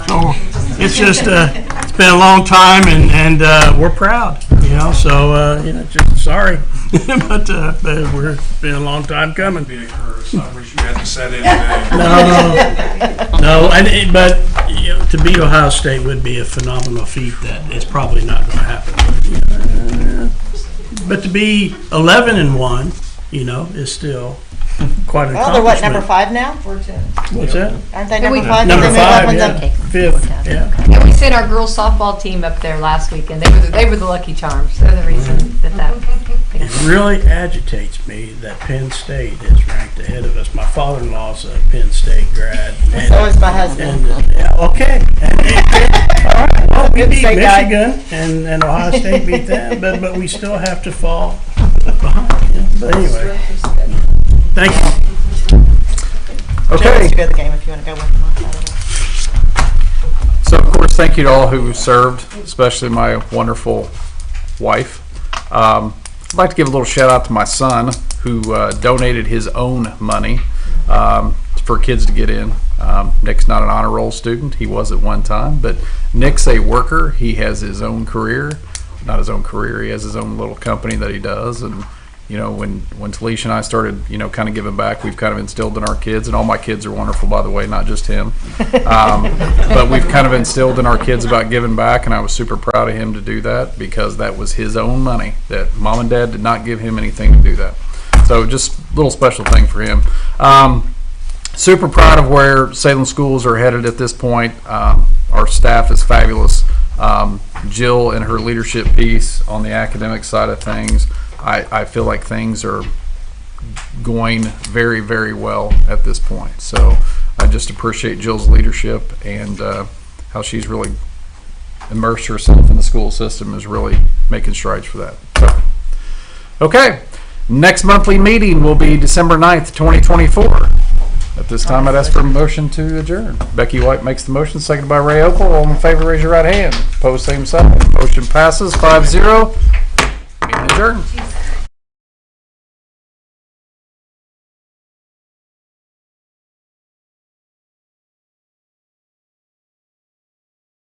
S10: So it's just it's been a long time, and we're proud, So just sorry, but we're been a long time coming.
S12: Be a curse. I wish you hadn't said anything.
S10: No, but to beat Ohio State would be a phenomenal feat that is probably not going to happen. But to be 11-1, is still quite an accomplishment.
S14: Well, they're what, number 5 now?
S10: What's that?
S14: Aren't they number 5?
S10: Number 5, yeah.
S14: Okay.
S10: 5th, yeah.
S13: And we sent our girls softball team up there last weekend. They were the lucky charms. They're the reason that.
S10: It really agitates me that Penn State is ranked ahead of us. My father-in-law's a Penn State grad.
S14: So is my husband.
S10: Okay. All right. Well, we beat Michigan, and Ohio State beat them, but we still have to fall behind. But anyway, thank you.
S2: Okay.
S14: Let's go to the game if you want to go with them on Saturday.
S2: So, of course, thank you to all who served, especially my wonderful wife. I'd like to give a little shout out to my son, who donated his own money for kids to get in. Nick's not an honor roll student. He was at one time, but Nick's a worker. He has his own career. Not his own career. He has his own little company that he does. And, when Talisha and I started, kind of giving back, we've kind of instilled in our kids, and all my kids are wonderful, by the way, not just him. But we've kind of instilled in our kids about giving back, and I was super proud of him to do that because that was his own money, that mom and dad did not give him anything to do that. So just a little special thing for him. Super proud of where Salem schools are headed at this point. Our staff is fabulous. Jill and her leadership piece on the academic side of things, I feel like things are going very, very well at this point. So I just appreciate Jill's leadership and how she's really immersed herself in the school system is really making strides for that. So, okay, next monthly meeting will be December 9th, 2024. At this time, I'd ask for a motion to adjourn. Becky White makes the motion, seconded by Ray Opal. All in favor, raise your right hand. Opposed, same sign. Motion passes 5-0. Meeting adjourned.